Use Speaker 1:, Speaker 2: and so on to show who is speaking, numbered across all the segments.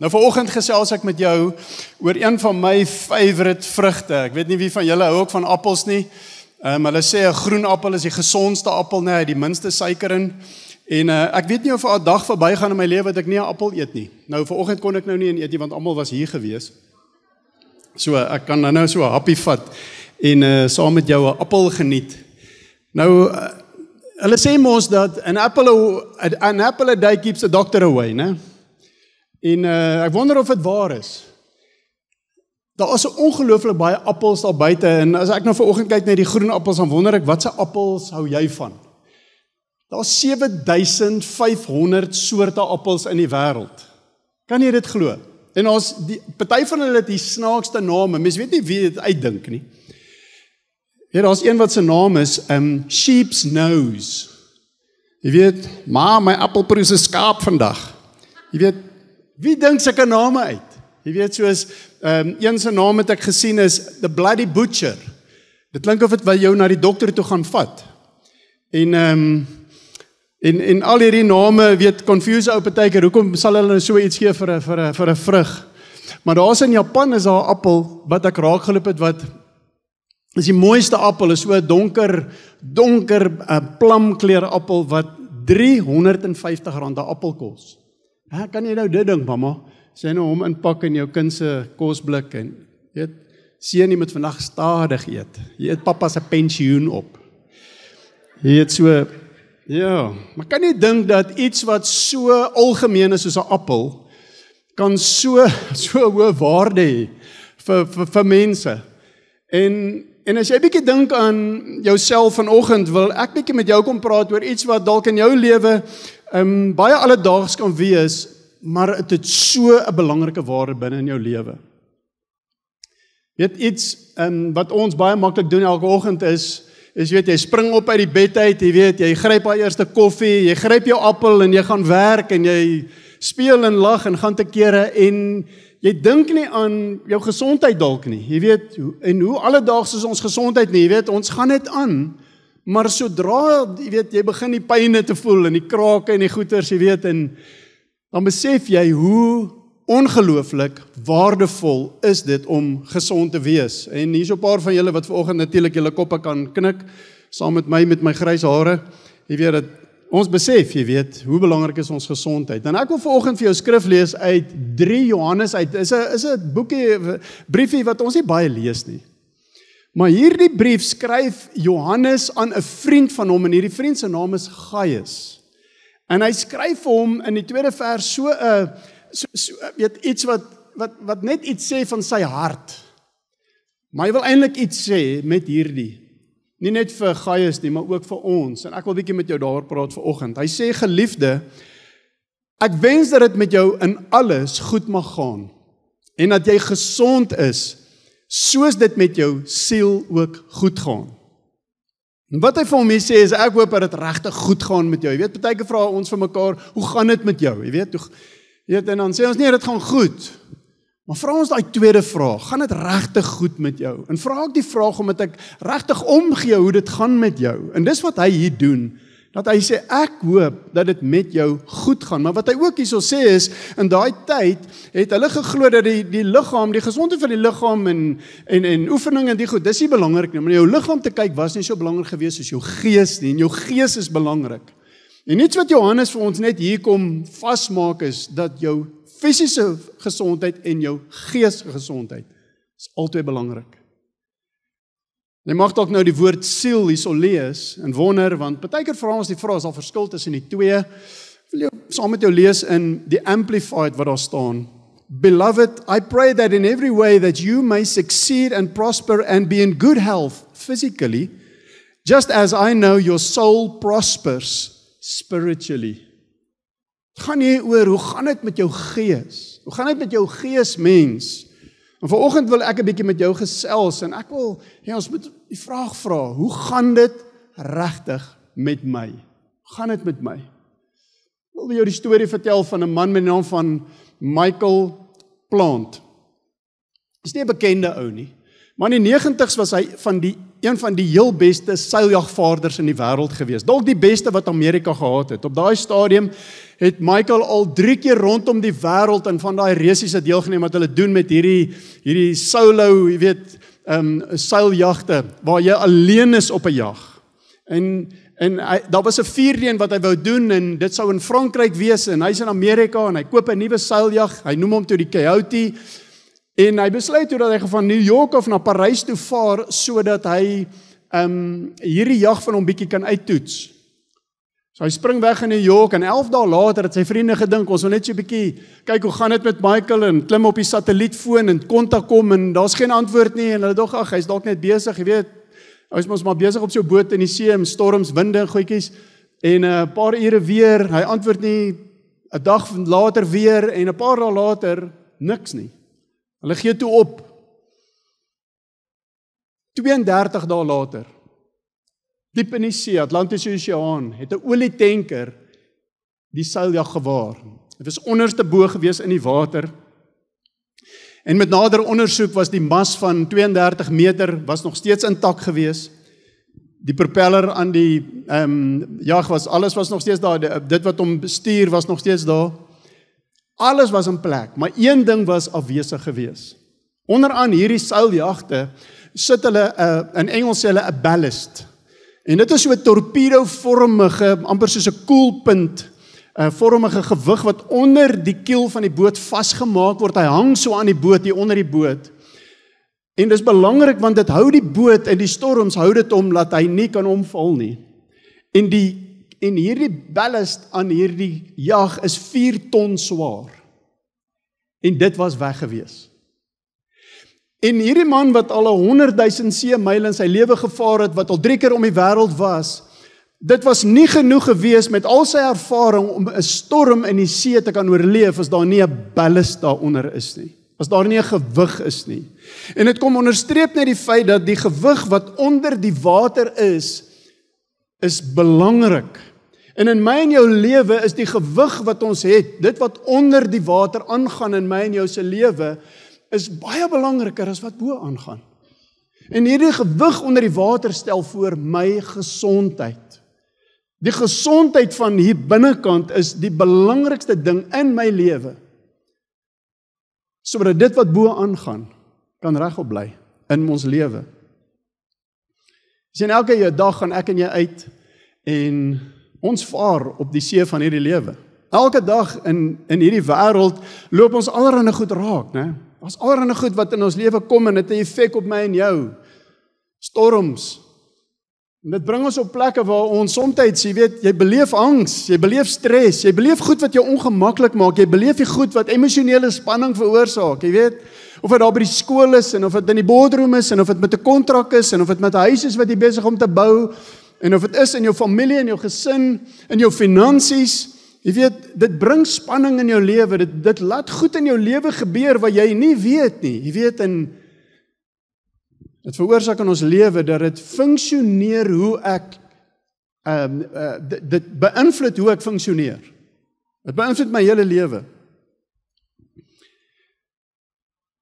Speaker 1: Nou vanoggend gesels ek met jou oor een van my favourite vrugte. Ek weet nie wie van julle hou ook van appels nie. Hulle sê 'n groen appel is die gesondste appel, nee, hy het die minste suiker in. En ek weet nie of 'n dag verbygaan in my lewe dat ek nie 'n appel eet nie. Nou vanoggend kon ek nou nie eet nie want almal was hier gewees. So ek kan nou so 'n happie vat en saam met jou 'n appel geniet. Nou hulle sê mos dat an apple a day keeps the doctor away, né? En ek wonder of dit waar is. Daar is so ongelooflik baie appels daar buite en as ek nou vanoggend kyk na die groen appels, dan wonder ek watse appels hou jy van? Daar's 7500 soorte appels in die wêreld. Kan jy dit glo? En ons party van hulle het die snaakste name. Mens weet nie wie dit uitdink nie. Ja, daar's een wat se naam is Sheep's Nose. Jy weet, ma, my appelproes is skaap vandag. Jy weet, wie dink sulke name uit? Jy weet, soos een se naam het ek gesien is The Bloody Butcher. Dit klink of dit wil jou na die dokter toe gaan vat. En al hierdie name, weet, confuse ou partykeer, hoekom sal hulle so iets gee vir 'n vrug? Maar daar's in Japan is daar 'n appel wat ek raak geloop het wat is die mooiste appel, is so 'n donker plamkleur appel wat R350 'n appel kos. Kan jy nou dit dink, mamma? Sê nou hom inpak in jou kind se kosblik en weet, seun, jy moet vandag stadig eet. Jy eet pappa se pensioen op. Jy eet so, ja, maar kan jy dink dat iets wat so algemeen is soos 'n appel kan so hoë waarde hê vir mense? En as jy bietjie dink aan jouself vanoggend, wil ek bietjie met jou kom praat oor iets wat dalk in jou lewe baie alledaags kan wees, maar dit het so 'n belangrike waarde binne in jou lewe. Weet, iets wat ons baie maklik doen elke oggend is weet, jy spring op uit die bed uit, jy weet, jy gryp haar eerste koffie, jy gryp jou appel en jy gaan werk en jy speel en lag en gaan te kere en jy dink nie aan jou gesondheid dalk nie. Jy weet, en hoe alledaags is ons gesondheid nie, jy weet, ons gaan dit aan, maar sodra, jy weet, jy begin die pyne te voel en die krake en die goeters, jy weet, en dan besef jy hoe ongelooflik waardevol is dit om gesond te wees. En hier's 'n paar van julle wat vanoggend natuurlik julle koppe kan knik, saam met my grys hare. Jy weet dat ons besef, jy weet, hoe belangrik is ons gesondheid. En ek wil vanoggend vir jou skrif lees uit 3 Johannes uit. Is 'n boekie, briefie wat ons nie baie lees nie. Maar hierdie brief skryf Johannes aan 'n vriend van hom en hierdie vriend se naam is Gaius. En hy skryf vir hom in die tweede vers weet, iets wat net iets sê van sy hart. Maar hy wil eintlik iets sê met hierdie. Nie net vir Gaius nie, maar ook vir ons. En ek wil bietjie met jou daaroor praat vanoggend. Hy sê, geliefde, ek wens dat dit met jou in alles goed mag gaan. En dat jy gesond is, soos dit met jou siel ook goed gaan. En wat hy vir hom sê is, ek hoop dat dit regtig goed gaan met jou. Jy weet, partyke vra ons vir mekaar, hoe gaan dit met jou? Jy weet, en dan sê ons, nee, dit gaan goed. Maar vra ons daai tweede vraag, gaan dit regtig goed met jou? En vra ek die vraag omdat ek regtig omgee hoe dit gaan met jou. En dis wat hy hier doen, dat hy sê, ek hoop dat dit met jou goed gaan. Maar wat hy ook hierso sê is, in daai tyd het hulle geglo dat die liggaam, die gesondheid van die liggaam en oefening en die goed, dis nie belangrik nie, maar jou liggaam te kyk was nie so belangrik gewees soos jou gees nie, en jou gees is belangrik. En iets wat Johannes vir ons net hier kom vasmaak is, dat jou fisiese gesondheid en jou geesgesondheid is altyd belangrik. Jy mag dalk nou die woord siel hierso lees en wonder, want partykeer vra ons die vraag, is al verskil tussen die twee. Wil jy saam met jou lees in die Amplified wat daar staan. Beloved, I pray that in every way that you may succeed and prosper and be in good health physically, just as I know your soul prospers spiritually. Gaan nie oor, hoe gaan dit met jou gees? Hoe gaan dit met jou gees, mens? En vanoggend wil ek 'n bietjie met jou gesels en ek wil, ons moet die vraag vra, hoe gaan dit regtig met my? Hoe gaan dit met my? Ek wil jou die storie vertel van 'n man met die naam van Michael Plant. Is nie 'n bekende ou nie, maar in die 90's was hy een van die heel beste seiljagvaarders in die wêreld gewees. Dalk die beste wat Amerika gehad het. Op daai stadium het Michael al 3 keer rondom die wêreld en van daai resies het deelgeneem wat hulle doen met hierdie solo, jy weet, seiljagte, waar jy alleen is op 'n jag. En daar was 'n vuurreën wat hy wou doen, en dit sou in Frankryk wees, en hy's in Amerika, en hy koop 'n nuwe seiljag, hy noem hom toe die Coyote, en hy besluit toe dat hy gaan van New York af na Parys toe vaar, sodat hy hierdie jag van hom bietjie kan uittoets. So hy spring weg in New York, en 11 dae later het sy vriende gedink, ons wil net so 'n bietjie kyk hoe gaan dit met Michael, en klim op die satellietfoon en kontak kom, en daar's geen antwoord nie, en hulle dog, ag, hy's dalk net besig, jy weet, hy is mos maar besig op so 'n boot in die see, storms, winde en goedjies, en 'n paar ure weer, hy antwoord nie, 'n dag later weer, en 'n paar dae later, niks nie. Hulle gee toe op. 32 dae later, diep in die see, Atlantiese Oseaan, het 'n olietanker die seiljag gewaar. Dit was onderste bo gewees in die water. En met nader ondersoek was die mas van 32 meter was nog steeds intak gewees. Die propeller aan die jag alles was nog steeds daar. Dit wat hom bestuur was nog steeds daar. Alles was in plek, maar een ding was afwesig gewees. Onderaan hierdie seiljagte sit hulle in Engels sê hulle 'n ballast. En dit is so 'n torpedo-vormige, amper soos 'n koelpunt, vormige gewig wat onder die kiel van die boot vasgemaak word. Hy hang so aan die boot, hier onder die boot. En dis belangrik want dit hou die boot in die storms, hou dit om dat hy nie kan omval nie. En hierdie ballast aan hierdie jag is 4 ton swaar. En dit was weg gewees. En hierdie man wat al 100,000 seemyle in sy lewe gevaar het, wat al 3 keer om die wêreld was, dit was nie genoeg gewees met al sy ervaring om 'n storm in die see te kan oorleef as daar nie 'n ballast daaronder is nie. As daar nie 'n gewig is nie. En dit kom onderstreep net die feit dat die gewig wat onder die water is belangrik. En in my en jou lewe is die gewig wat ons het, dit wat onder die water aangaan in my en jou se lewe, is baie belangriker as wat bo aangaan. En hierdie gewig onder die water stel voor my gesondheid. Die gesondheid van hier binnekant is die belangrikste ding in my lewe. Sodat dit wat bo aangaan, kan regop bly in ons lewe. Sien, elke dag gaan ek en jy uit en ons vaar op die see van hierdie lewe. Elke dag in hierdie wêreld loop ons allerlei goed raak, né? Daar's allerlei goed wat in ons lewe kom en dit het 'n effek op my en jou. Storms. En dit bring ons op plekke waar ons soms, jy weet, jy beleef angs, jy beleef stres, jy beleef goed wat jou ongemaklik maak, jy beleef die goed wat emosionele spanning veroorsaak, jy weet, of dit daar by die skool is, en of dit in die boardroom is, en of dit met 'n kontrak is, en of dit met 'n huis is wat jy besig om te bou, en of dit is in jou familie, in jou gesin, in jou finansies, jy weet, dit bring spanning in jou lewe, dit laat goed in jou lewe gebeur wat jy nie weet nie, jy weet, en dit veroorsaak in ons lewe dat dit funksioneer hoe ek, dit beïnvloed hoe ek funksioneer. Dit beïnvloed my hele lewe.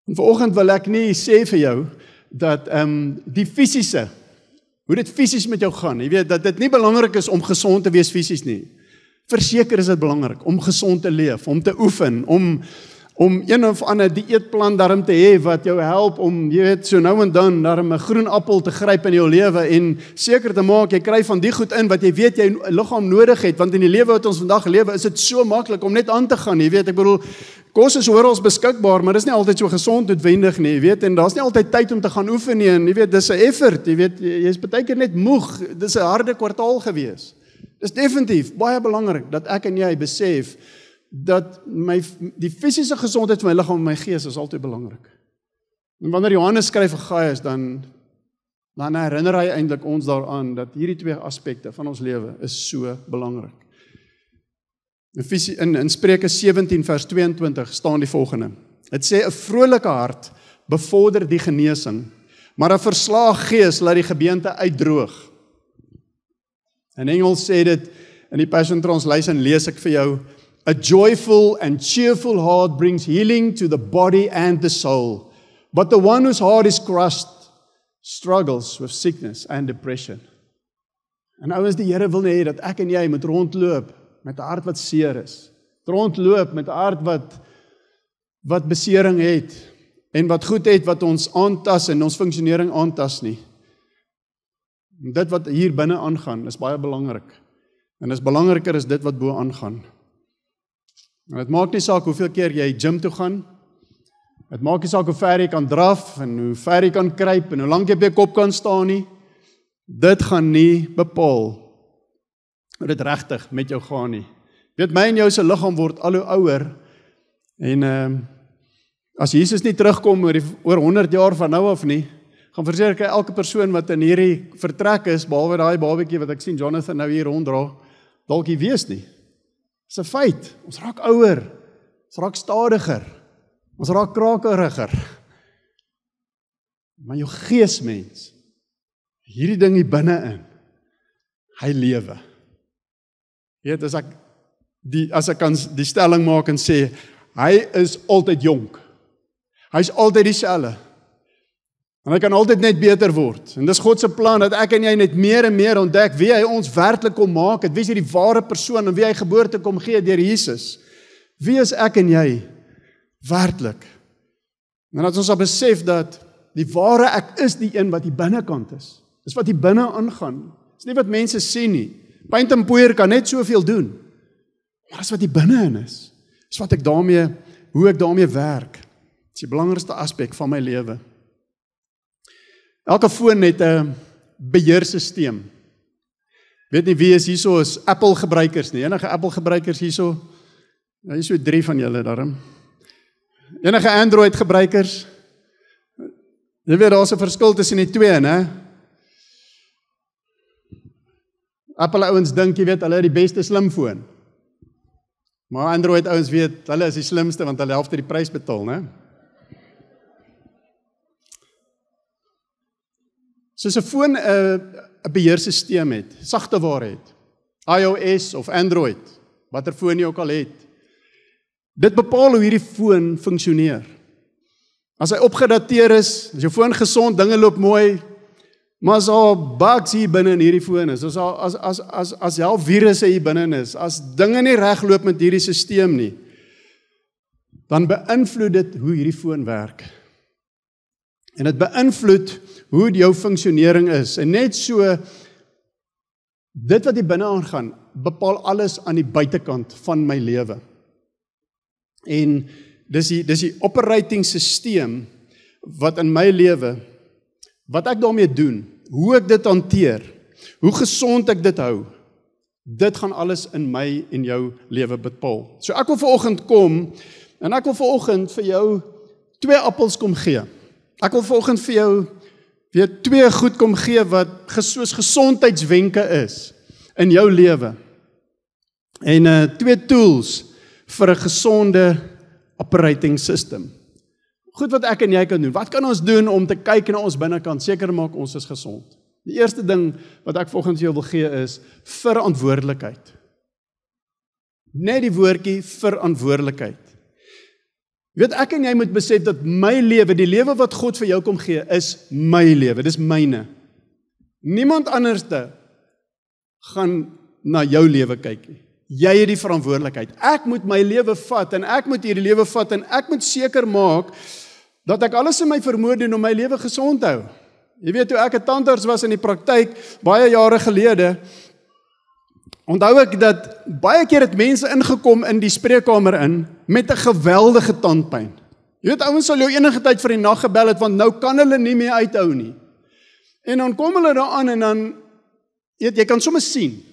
Speaker 1: En vanoggend wil ek nie sê vir jou dat die fisiese, hoe dit fisies met jou gaan, jy weet, dat dit nie belangrik is om gesond te wees fisies nie. Verseker is dit belangrik om gesond te leef, om te oefen, om een of ander dieetplan daarom te hê wat jou help om, jy weet, so nou en dan daarom 'n groen appel te gryp in jou lewe en seker te maak jy kry van die goed in wat jy weet jy liggaam nodig het, want in die lewe wat ons vandag lewe is dit so maklik om net aan te gaan, jy weet, ek bedoel, kos is oral beskikbaar, maar dis nie altyd so gesond noodwendig nie, jy weet, en daar's nie altyd tyd om te gaan oefen nie, en jy weet, dis 'n effort, jy weet, jy's baie keer net moeg, dis 'n harde kwartaal gewees. Dis definitief baie belangrik dat ek en jy besef dat die fisiese gesondheid van my liggaam en my gees is altyd belangrik. En wanneer Johannes skryf vir Gaius, dan herinner hy eintlik ons daaraan dat hierdie 2 aspekte van ons lewe is so belangrik. In Spreuke 17 vers 22 staan die volgende. Dit sê 'n vrolike hart bevorder die genesing, maar 'n verslae gees laat die gebeente uitdroog. In Engels sê dit, in die Passion Translation lees ek vir jou, a joyful and cheerful heart brings healing to the body and the soul, but the one whose heart is crushed struggles with sickness and depression. En ouens, die Here wil nie hê dat ek en jy moet rondloop met 'n hart wat seer is. Rondloop met 'n hart wat besering het en wat goed het wat ons aantas en ons funksionering aantas nie. Dit wat hier binne aangaan is baie belangrik. En is belangriker as dit wat bo aangaan. En dit maak nie saak hoeveel keer jy gym toe gaan. Dit maak nie saak hoe ver jy kan draf en hoe ver jy kan kruip en hoe lank jy op jou kop kan staan nie. Dit gaan nie bepaal hoe dit regtig met jou gaan nie. Weet, my en jou se liggaam word al hoe ouer en as Jesus nie terugkom oor 100 jaar van nou af nie, gaan verseker elke persoon wat in hierdie vertrek is, behalwe daai babatjie wat ek sien Jonathan nou hier ronddra, dalk nie wees nie. Dis 'n feit. Ons raak ouer. Ons raak stadiger. Ons raak krakeriger. Maar jou geesmens, hierdie ding hier binne-in, hy lewe. Weet, as ek kan die stelling maak en sê, hy is altyd jonk. Hy is altyd dieselfde. En hy kan altyd net beter word. En dis God se plan, dat ek en jy net meer en meer ontdek wie hy ons werklik kom maak het, wie is die ware persoon en wie hy geboorte kom gee deur Jesus. Wie is ek en jy werklik? En dat ons al besef dat die ware ek is die een wat die binnekant is. Dis wat die binne aangaan. Dis nie wat mense sien nie. Paint en poeier kan net soveel doen. Maar dis wat die binne-in is. Dis wat hoe ek daarmee werk. Dis die belangrikste aspek van my lewe. Elke foon het 'n beheersisteem. Weet nie wie is hierso is Apple gebruikers nie. Enige Apple gebruikers hierso? Ja, hier so 3 van julle daarom. Enige Android gebruikers? Jy weet daar's 'n verskil tussen die twee, né? Apple ouens dink jy weet hulle het die beste slimfoon. Maar Android ouens weet hulle is die slimste want hulle helfte die prys betaal, né? Soos 'n foon 'n beheersisteem het, sagteware het, iOS of Android, watter foon jy ook al het. Dit bepaal hoe hierdie foon funksioneer. As hy opgedateer is jou foon gesond, dinge loop mooi, maar as al bugs hier binne in hierdie foon is, as al virusse hier binne is, as dinge nie reg loop met hierdie stelsel nie, dan beïnvloed dit hoe hierdie foon werk. En dit beïnvloed hoe jou funksionering is. En net so, dit wat hier binne aangaan, bepaal alles aan die buitekant van my lewe. En dis die operating systeem wat in my lewe, wat ek daarmee doen, hoe ek dit hanteer, hoe gesond ek dit hou, dit gaan alles in my en jou lewe bepaal. So ek wil vanoggend kom, en ek wil vanoggend vir jou 2 appels kom gee. Ek wil vanoggend vir jou weer 2 goed kom gee wat soos gesondheidswenke is in jou lewe. En 2 tools vir 'n gesonde operating system. Goed wat ek en jy kan doen. Wat kan ons doen om te kyk na ons binnekant, seker maak ons is gesond? Die eerste ding wat ek vanoggend vir jou wil gee is verantwoordelikheid. Net die woordjie verantwoordelikheid. Weet, ek en jy moet besef dat my lewe, die lewe wat God vir jou kom gee, is my lewe, dis myne. Niemand anderste gaan na jou lewe kyk nie. Jy het die verantwoordelikheid. Ek moet my lewe vat en ek moet hierdie lewe vat en ek moet seker maak dat ek alles in my vermoë doen om my lewe gesond te hou. Jy weet, toe ek 'n tandarts was in die praktyk baie jare gelede, onthou ek dat baie keer het mense ingekom in die spreekkamer in met 'n geweldige tandpyn. Jy weet, ouens sal jou enige tyd vir die nag gebel het want nou kan hulle nie meer uithou nie. En dan kom hulle daar aan en dan jy kan sommer sien.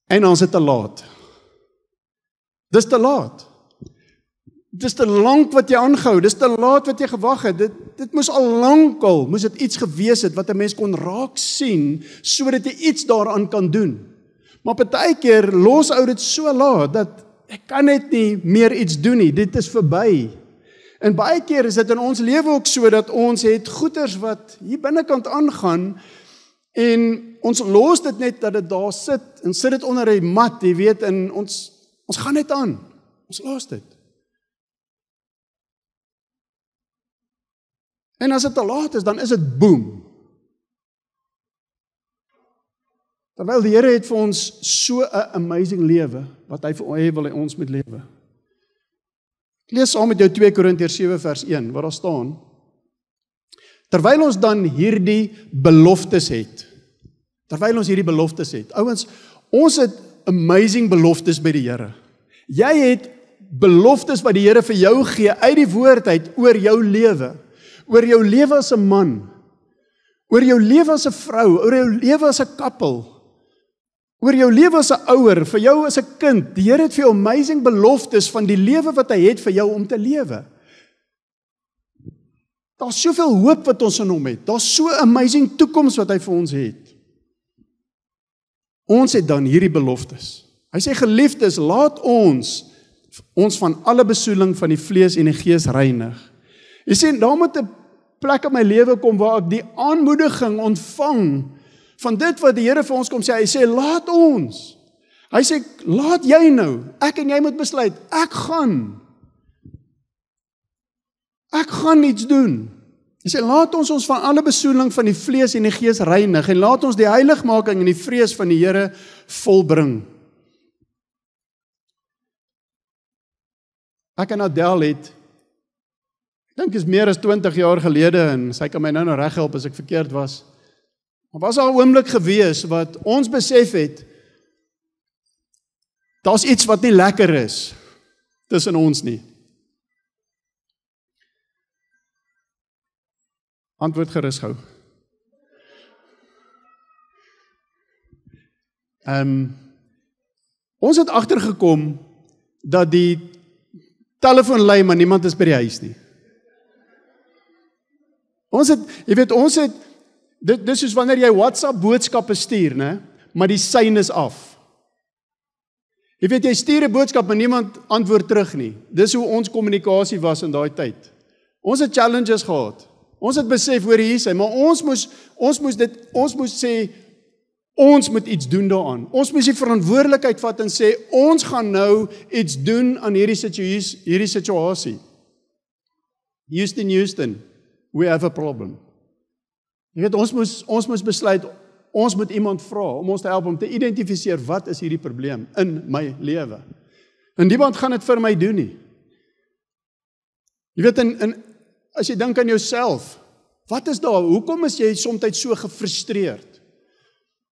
Speaker 1: En dan is dit te laat. Dis te laat. Dis te lank wat jy aangehou, dis te laat wat jy gewag het. Dit moes al lankal, moes dit iets gewees het wat 'n mens kon raak sien sodat jy iets daaraan kan doen. Maar partykeer los ou dit so laat dat ek kan net nie meer iets doen nie. Dit is verby. En baie keer is dit in ons lewe ook so dat ons het goeders wat hier binnekant aangaan en ons los dit net dat dit daar sit en sit dit onder 'n mat, jy weet, en ons gaan net aan. Ons los dit. En as dit te laat is, dan is dit boem. Terwyl die Here het vir ons so 'n amazing lewe, wat hy wil hê ons moet lewe. Ek lees saam met jou 2 Korintiërs 7 vers 1, waar daar staan, terwyl ons dan hierdie beloftes het, ouens, ons het amazing beloftes by die Here. Jy het beloftes wat die Here vir jou gee, uit die woord uit, oor jou lewe as 'n man, oor jou lewe as 'n vrou, oor jou lewe as 'n koppel, oor jou lewe as 'n ouer, vir jou as 'n kind. Die Here het vir jou amazing beloftes van die lewe wat hy het vir jou om te lewe. Daar's soveel hoop wat ons in hom het. Daar's so 'n amazing toekoms wat hy vir ons het. Ons het dan hierdie beloftes. Hy sê, geliefdes, laat ons van alle besoedeling van die vlees en die gees reinig. Jy sê, daar moet 'n plek in my lewe kom waar ek die aanmoediging ontvang van dit wat die Here vir ons kom sê. Hy sê, laat ons. Hy sê, laat jy nou. Ek en jy moet besluit, ek gaan iets doen. Hy sê, laat ons van alle besoedeling van die vlees en die gees reinig, en laat ons die heiligmaking en die vrees van die Here volbring. Ek en Adele het, ek dink is meer as 20 jaar gelede, en sy kan my nou reghelp as ek verkeerd was, maar was daar 'n oomblik gewees wat ons besef het, daar's iets wat nie lekker is tussen ons nie. Antwoord gerus gou. Ons het agtergekom dat die telefoon lui, maar niemand is by die huis nie. Dit is soos wanneer jy WhatsApp boodskappe stuur, né? Maar die sein is af. Jy stuur 'n boodskap, maar niemand antwoord terug nie. Dis hoe ons kommunikasie was in daai tyd. Ons het challenges gehad. Ons het besef, hoor hier sê, maar ons moes sê, ons moet iets doen daaraan. Ons moet die verantwoordelikheid vat en sê, ons gaan nou iets doen aan hierdie situasie. Houston, we have a problem. Ons moes besluit, ons moet iemand vra om ons te help om te identifiseer wat is hierdie probleem in my lewe. En niemand gaan dit vir my doen nie. As jy dink aan jouself, wat is daar? Hoekom is jy soms so gefrustreerd?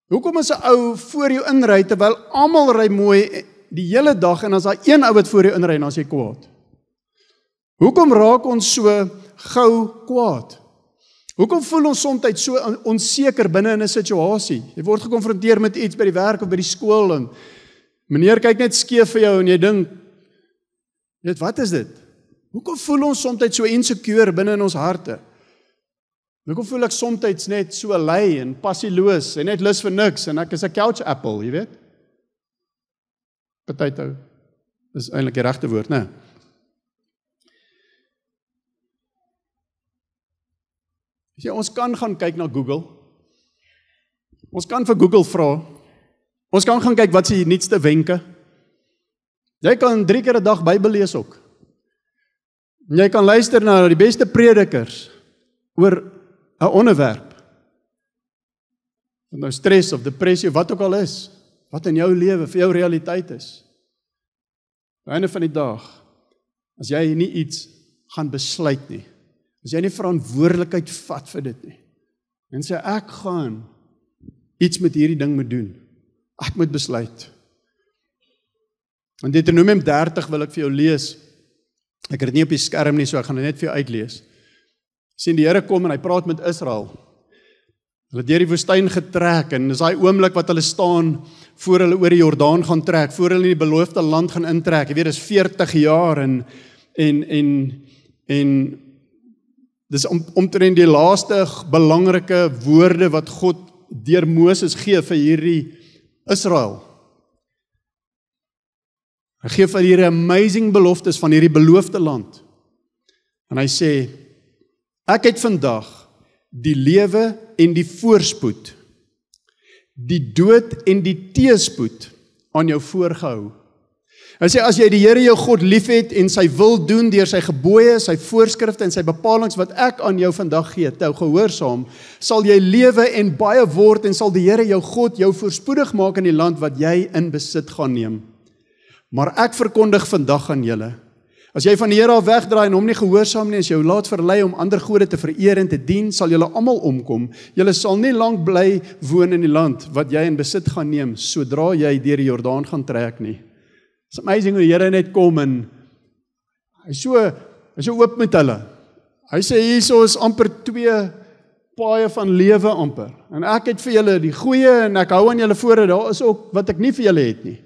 Speaker 1: Hoekom is 'n ou voor jou inry terwyl almal ry mooi die hele dag en as daar een ou wat voor jou inry, dan is jy kwaad? Hoekom raak ons so gou kwaad? Hoekom voel ons soms so onseker binne in 'n situasie? Jy word gekonfronteer met iets by die werk of by die skool en meneer kyk net skeef vir jou en jy dink, wat is dit? Hoekom voel ons soms so insecure binne in ons harte? Hoekom voel ek soms net so lui en passieloos en net lus vir niks en ek is 'n couch apple, jy weet? Potato. Dis eintlik die regte woord, né? Ons kan gaan kyk na Google. Ons kan vir Google vra. Ons kan gaan kyk wat is die nuutste wenke. Jy kan 3 keer 'n dag Bybel lees ook. Jy kan luister na die beste predikers oor 'n onderwerp. Nou stres of depressie, wat ook al is, wat in jou lewe vir jou realiteit is. Aan die einde van die dag, as jy nie iets gaan besluit nie, as jy nie verantwoordelikheid vat vir dit nie, en sê ek gaan iets met hierdie ding moet doen, ek moet besluit. In Deuteronomium 30 wil ek vir jou lees. Ek het dit nie op die skerm nie, so ek gaan dit net vir jou uitlees. Sien, die Here kom en hy praat met Israel. Hulle het deur die woestyn getrek en dis daai oomblik wat hulle staan voor hulle oor die Jordaan gaan trek, voor hulle in die beloofde land gaan intrek. Jy weet, dis 40 jaar en dis omtrent die laaste belangrike woorde wat God deur Moses gee vir hierdie Israel. Hy gee vir hierdie amazing beloftes van hierdie beloofde land. En hy sê, ek het vandag die lewe en die voorspoed, die dood en die teëspoed aan jou voorgehou. Hy sê, as jy die Here jou God liefhet en sy wil doen deur sy gebooie, sy voorskrifte en sy bepalings wat ek aan jou vandag gee, te gehoorsaam, sal jy lewe en baie word en sal die Here jou God jou voorspoedig maak in die land wat jy in besit gaan neem. Maar ek verkondig vandag aan julle, as jy van die Here af wegdraai en hom nie gehoorsaam nie, as jy jou laat verlei om ander gode te vereer en te dien, sal julle almal omkom. Julle sal nie lank bly woon in die land wat jy in besit gaan neem, sodra jy deur die Jordaan gaan trek nie. It's amazing hoe die Here net kom en hy is so oop met hulle. Hy sê hierso is amper 2 paaie van lewe amper. En ek het vir julle die goeie en ek hou aan julle voor, daar is ook wat ek nie vir julle het nie.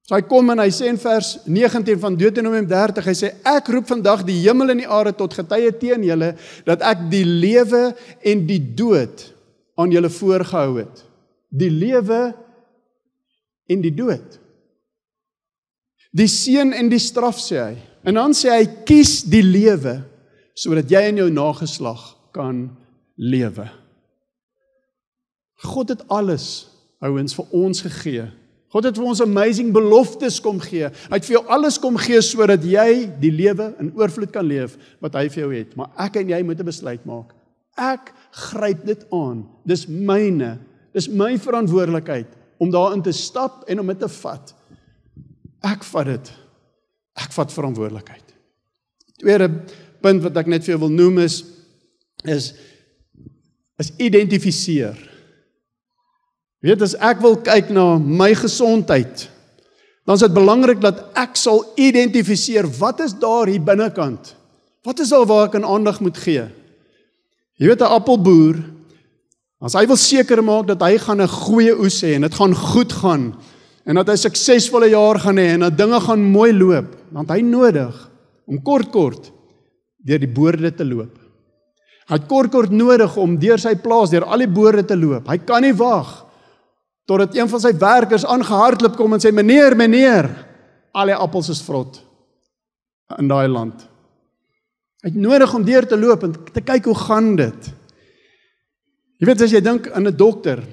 Speaker 1: So hy kom en hy sê in vers 19 van Deuteronomium 30, hy sê, ek roep vandag die hemel en die aarde tot getuie teen julle, dat ek die lewe en die dood aan julle voorgehou het. Die lewe en die dood. Die seën en die straf, sê hy. En dan sê hy, kies die lewe, sodat jy en jou nageslag kan lewe. God het alles, ouens, vir ons gegee. God het vir ons amazing beloftes kom gee. Hy het vir jou alles kom gee, sodat jy die lewe in oorvloed kan leef, wat hy vir jou het. Maar ek en jy moet 'n besluit maak. Ek gryp dit aan. Dis myne. Dis my verantwoordelikheid, om daarin te stap en om dit te vat. Ek vat dit. Ek vat verantwoordelikheid. Tweede punt wat ek net vir jou wil noem is identifiseer. Weet, as ek wil kyk na my gesondheid, dan is dit belangrik dat ek sal identifiseer, wat is daar hier binnekant? Wat is daar waar ek 'n aandag moet gee? Jy weet, 'n appelboer, as hy wil seker maak dat hy gaan 'n goeie oes hê en dit gaan goed gaan, en dat hy 'n suksesvolle jaar gaan hê en dat dinge gaan mooi loop, dan het hy nodig om kort deur die boorde te loop. Hy het kort nodig om deur sy plaas, deur al die boorde te loop. Hy kan nie wag totdat een van sy werkers aangehardloop kom en sê, meneer, al die appels is vrot in daai land. Hy het nodig om deur te loop en te kyk hoe gaan dit. Jy weet, as jy dink aan 'n dokter,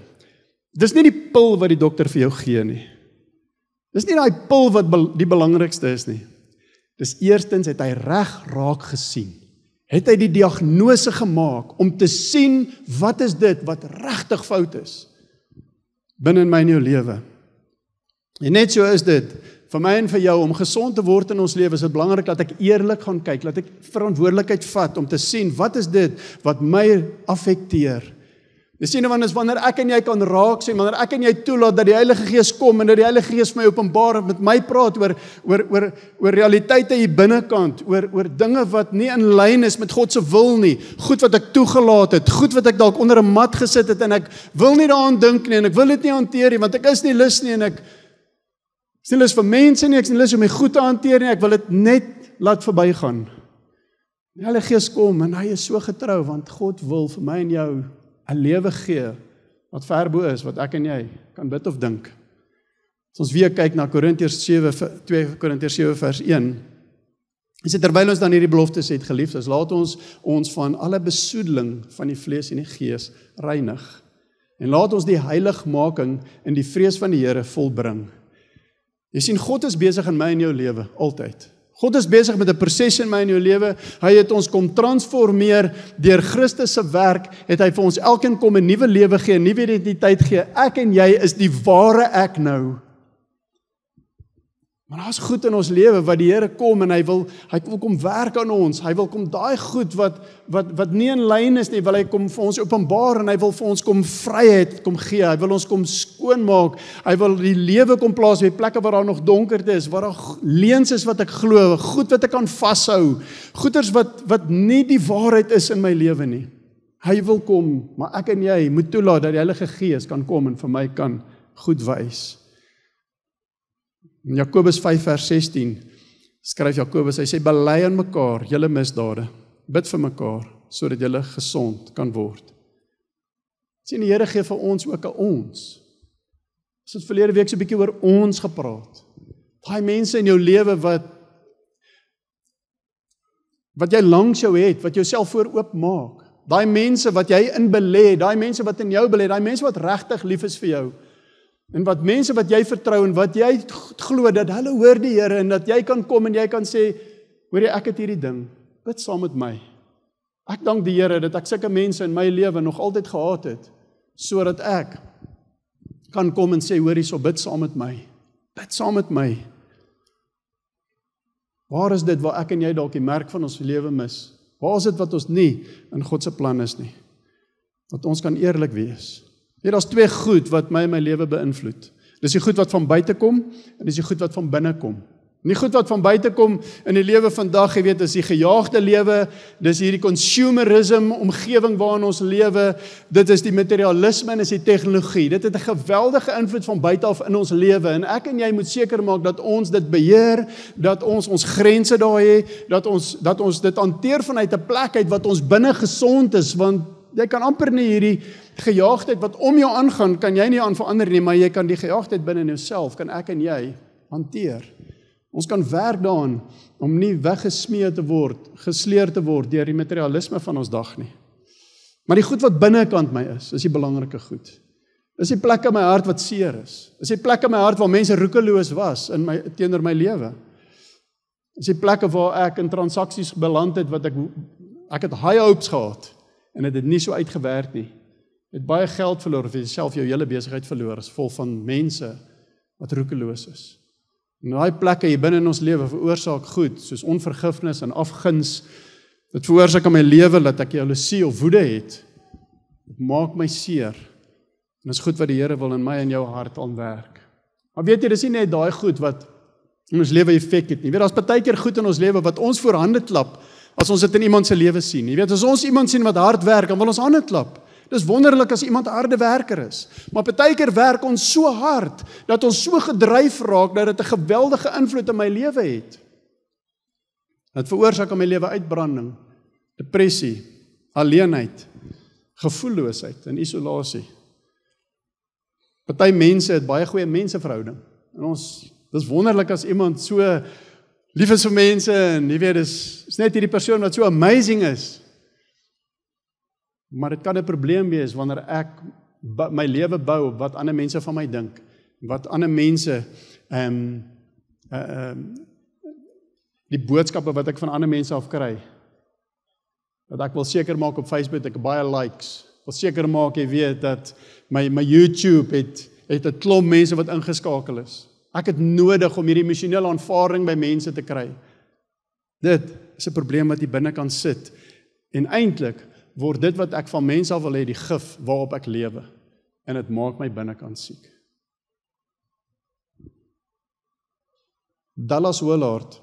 Speaker 1: dis nie die pil wat die dokter vir jou gee nie. Dis nie daai pil wat die belangrikste is nie. Dis eerstens het hy reg raak gesien. Het hy die diagnose gemaak om te sien wat is dit wat regtig fout is binne in my en jou lewe. En net so is dit vir my en vir jou om gesond te word in ons lewe. Is dit belangrik dat ek eerlik gaan kyk, dat ek verantwoordelikheid vat om te sien wat is dit wat my affekteer. Die sien van is wanneer ek en jy kan raak sien, wanneer ek en jy toelaat dat die Heilige Gees kom en dat die Heilige Gees my openbaar en met my praat oor realiteite hier binnekant, oor dinge wat nie in lyn is met God se wil nie, goed wat ek toegelaat het, goed wat ek dalk onder 'n mat gesit het en ek wil nie daaraan dink nie en ek wil dit nie hanteer nie, want ek is nie lus nie en ek is nie lus vir mense nie, ek is nie lus om my goed te hanteer nie, ek wil dit net laat verbygaan. Die Heilige Gees kom en hy is so getrou, want God wil vir my en jou 'n lewe gee wat ver bo is, wat ek en jy kan bid of dink. As ons weer kyk na 2 Korintiërs 7 vers 1, is dit terwyl ons dan hierdie beloftes het, geliefdes, laat ons van alle besoedeling van die vlees en die gees reinig. En laat ons die heiligmaking in die vrees van die Here volbring. Jy sien, God is besig in my en jou lewe, altyd. God is besig met 'n proses in my en jou lewe. Hy het ons kom transformeer deur Christus se werk, het hy vir ons elkeen kom 'n nuwe lewe gee, 'n nuwe identiteit gee. Ek en jy is die ware ek nou. Maar daar's goed in ons lewe wat die Here kom en hy wil kom werk aan ons. Hy wil kom daai goed wat nie in lyn is nie, wil hy kom vir ons openbaar en hy wil vir ons kom vryheid kom gee. Hy wil ons kom skoonmaak. Hy wil die lewe kom plaas by plekke waar daar nog donkerte is, waar daar leuns is wat ek glo, goed wat ek kan vashou, goeders wat nie die waarheid is in my lewe nie. Hy wil kom, maar ek en jy moet toelaat dat die Heilige Gees kan kom en vir my kan goed wys. In Jakobus 5 vers 16 skryf Jakobus, hy sê, bely aan mekaar julle misdade, bid vir mekaar, sodat julle gesond kan word. Sien, die Here gee vir ons ook 'n ons. Ons het verlede week so 'n bietjie oor ons gepraat. Daai mense in jou lewe wat jy langs jou het, wat jouself voor oop maak. Daai mense wat jy in belê, daai mense wat in jou belê, daai mense wat regtig lief is vir jou. En wat mense wat jy vertrou en wat jy glo dat hulle hoor die Here en dat jy kan kom en jy kan sê, hoor jy, ek het hierdie ding, bid saam met my. Ek dank die Here dat ek sulke mense in my lewe nog altyd gehad het, sodat ek kan kom en sê, hoor hierso, bid saam met my. Bid saam met my. Waar is dit waar ek en jy dalk die merk van ons lewe mis? Waar is dit wat ons nie in God se plan is nie? Dat ons kan eerlik wees. Daar's twee goed wat my lewe beïnvloed. Dis die goed wat van buite kom en dis die goed wat van binne kom. En die goed wat van buite kom in die lewe vandag, jy weet, is die gejaagde lewe, dis hierdie consumerism omgewing waarin ons lewe, dit is die materialisme en is die tegnologie. Dit het 'n geweldige invloed van buite af in ons lewe en ek en jy moet seker maak dat ons dit beheer, dat ons grense daar het, dat ons dit hanteer vanuit 'n plek uit wat ons binne gesond is, want jy kan amper nie hierdie gejaagdheid wat om jou aangaan, kan jy nie aan verander nie, maar jy kan die gejaagdheid binne in jouself, kan ek en jy hanteer. Ons kan werk daaraan om nie weggesmee te word, gesleer te word deur die materialisme van ons dag nie. Maar die goed wat binnekant my is die belangrike goed. Dis die plek in my hart wat seer is. Dis die plek in my hart waar mense roekeloos was teenoor my lewe. Dis die plekke waar ek in transaksies beland het wat ek het high hopes gehad en dit het nie so uitgewerk nie. Het baie geld verloor, of jy self jou hele besigheid verloor, is vol van mense wat roekeloos is. En daai plekke hier binne in ons lewe veroorsaak goed, soos onvergifnis en afguns. Dit veroorsaak in my lewe dat ek jaloesie of woede het. Dit maak my seer. En dis goed wat die Here wil in my en jou hart aanwerk. Maar weet jy, dis nie net daai goed wat in ons lewe effek het nie. Weet, daar's partykeer goed in ons lewe wat ons voor hande klap as ons dit in iemand se lewe sien. Jy weet, as ons iemand sien wat hard werk, dan wil ons hande klap. Dis wonderlik as iemand 'n harde werker is. Maar partykeer werk ons so hard dat ons so gedryf raak dat dit 'n geweldige invloed in my lewe het. Dit veroorsaak in my lewe uitbranding, depressie, alleenheid, gevoelloosheid en isolasie. Party mense het baie goeie menseverhouding. En dis wonderlik as iemand so lief is vir mense en jy weet, dis net hierdie persoon wat so amazing is. Maar dit kan 'n probleem wees wanneer ek my lewe bou op wat ander mense van my dink, wat ander mense die boodskappe wat ek van ander mense af kry. Dat ek wil seker maak op Facebook ek baie likes. Wil seker maak jy weet dat my YouTube het 'n klomp mense wat ingeskakel is. Ek het nodig om hierdie emosionele aanvaarding by mense te kry. Dit is 'n probleem wat hier binne kan sit. En eintlik word dit wat ek van mense af wil hê die gif waarop ek lewe. En dit maak my binnekant siek. Dallas Willard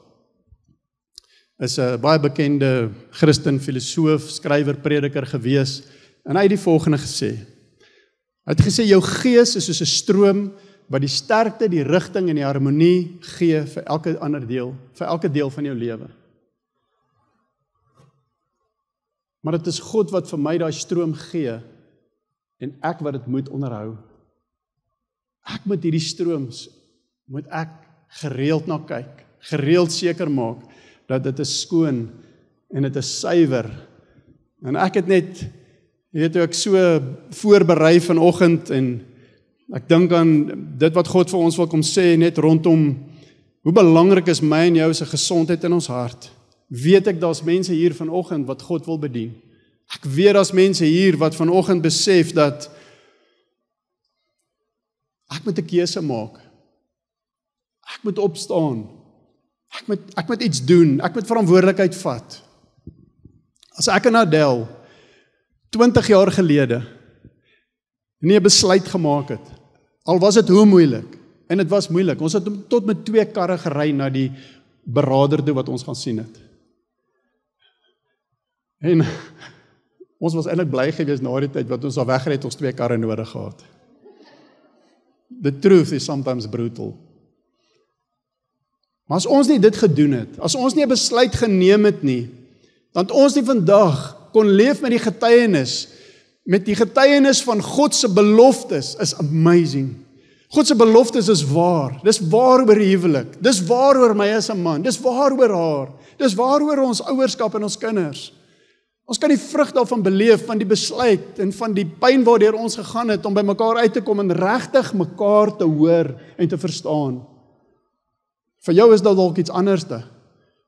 Speaker 1: is 'n baie bekende Christen, filosoof, skrywer, prediker gewees. En hy het die volgende gesê. Hy het gesê, jou gees is soos 'n stroom wat die sterkte, die rigting en die harmonie gee vir elke deel van jou lewe. Maar dit is God wat vir my daai stroom gee en ek wat dit moet onderhou. Ek moet hierdie strooms, moet ek gereeld na kyk, gereeld seker maak dat dit is skoon en dit is suiwer. En ek het net, jy weet hoe ek so voorberei vanoggend en ek dink aan dit wat God vir ons wil kom sê net rondom hoe belangrik is my en jou se gesondheid in ons hart. Weet ek daar's mense hier vanoggend wat God wil bedien. Ek weet daar's mense hier wat vanoggend besef dat ek moet 'n keuse maak. Ek moet opstaan. Ek moet iets doen. Ek moet verantwoordelikheid vat. As ek en Adel 20 jaar gelede nie 'n besluit gemaak het, al was dit hoe moeilik, en dit was moeilik, ons het tot met 2 karre gery na die beraader toe wat ons gaan sien het. En ons was eintlik bly geweest na die tyd wat ons al weggery het, ons 2 karre nodig gehad. The truth is sometimes brutal. Maar as ons nie dit gedoen het, as ons nie 'n besluit geneem het nie, dan het ons nie vandag kon leef met die getuienis van God se beloftes is amazing. God se beloftes is waar. Dis waar oor die huwelik. Dis waar oor my as 'n man. Dis waar oor haar. Dis waar oor ons ouerskap en ons kinders. Ons kan die vrug daarvan beleef, van die besluit en van die pyn waardeur ons gegaan het om by mekaar uit te kom en regtig mekaar te hoor en te verstaan. Vir jou is daar dalk iets anderste.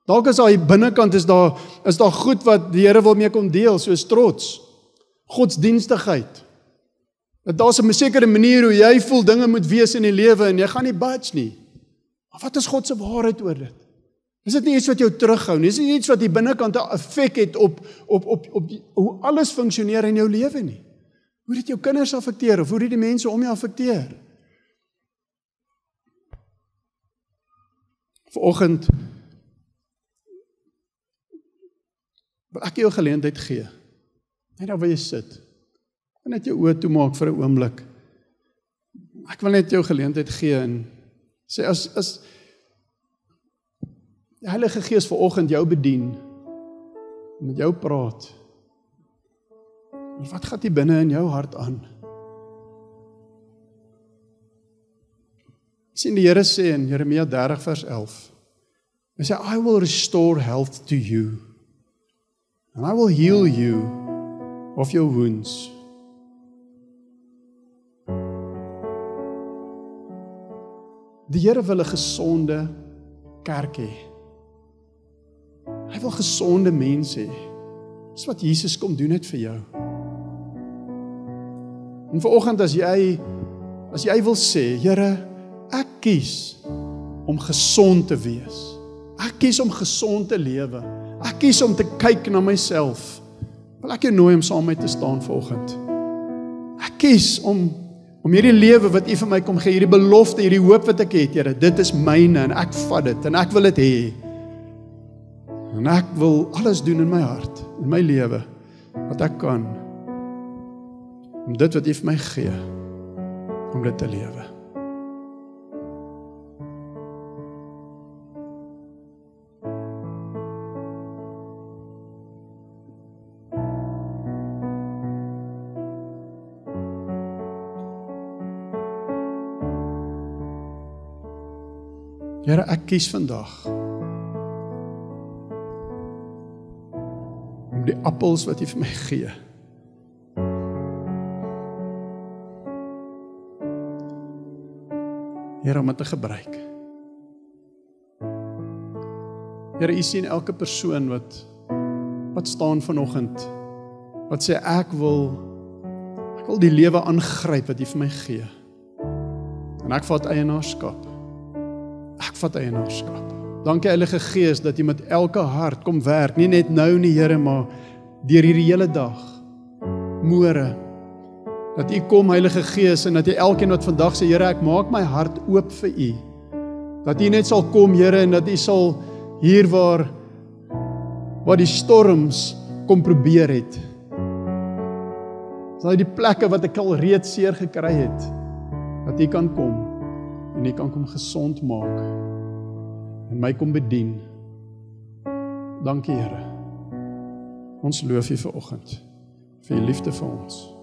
Speaker 1: Dalk is daar hier binnekant is daar goed wat die Here wil mee kom deel, soos trots, godsdienstigheid. Dat daar's 'n sekere manier hoe jy voel dinge moet wees in die lewe en jy gaan nie budge nie. Maar wat is God se waarheid oor dit? Is dit nie iets wat jou terughou nie? Is dit nie iets wat die binnekant 'n effek het op hoe alles funksioneer in jou lewe nie? Hoe dit jou kinders affekteer of hoe dit die mense om jou affekteer? Vanoggend wil ek jou 'n geleentheid gee. Net daar waar jy sit. Ek wil net jou oë toemaak vir 'n oomblik. Ek wil net jou 'n geleentheid gee en sê as die Heilige Gees vanoggend jou bedien, met jou praat, wat gaan die binne in jou hart aan? Sien die Here sê in Jeremia 30 vers 11, hy sê, I will restore health to you, and I will heal you of your wounds. Die Here wil 'n gesonde kerk hê. Hy wil gesonde mense hê. Dis wat Jesus kom doen het vir jou. En vanoggend as jy wil sê, Here, ek kies om gesond te wees. Ek kies om gesond te lewe. Ek kies om te kyk na myself. Wil ek jou nooi om saam met my te staan vanoggend. Ek kies om hierdie lewe wat U vir my kom gee, hierdie belofte, hierdie hoop wat ek het, Here, dit is myne en ek vat dit en ek wil dit hê. En ek wil alles doen in my hart, in my lewe, wat ek kan, om dit wat U vir my gee, om dit te lewe. Here, ek kies vandag om die appels wat U vir my gee, Here, om dit te gebruik. Here, U sien elke persoon wat staan vanoggend, wat sê ek wil die lewe aangryp wat U vir my gee. En ek vat eienaarskap. Ek vat eienaarskap. Dankie Heilige Gees dat U met elke hart kom werk, nie net nou nie Here, maar deur hierdie hele dag, môre, dat U kom Heilige Gees en dat U elkeen wat vandag sê, Here, ek maak my hart oop vir U, dat U net sal kom Here en dat U sal hier waar die storms kom probeer het, sal die plekke wat ek al reeds seer gekry het, dat U kan kom en U kan kom gesond maak en my kom bedien. Dankie Here. Ons loof U vanoggend vir U liefde vir ons.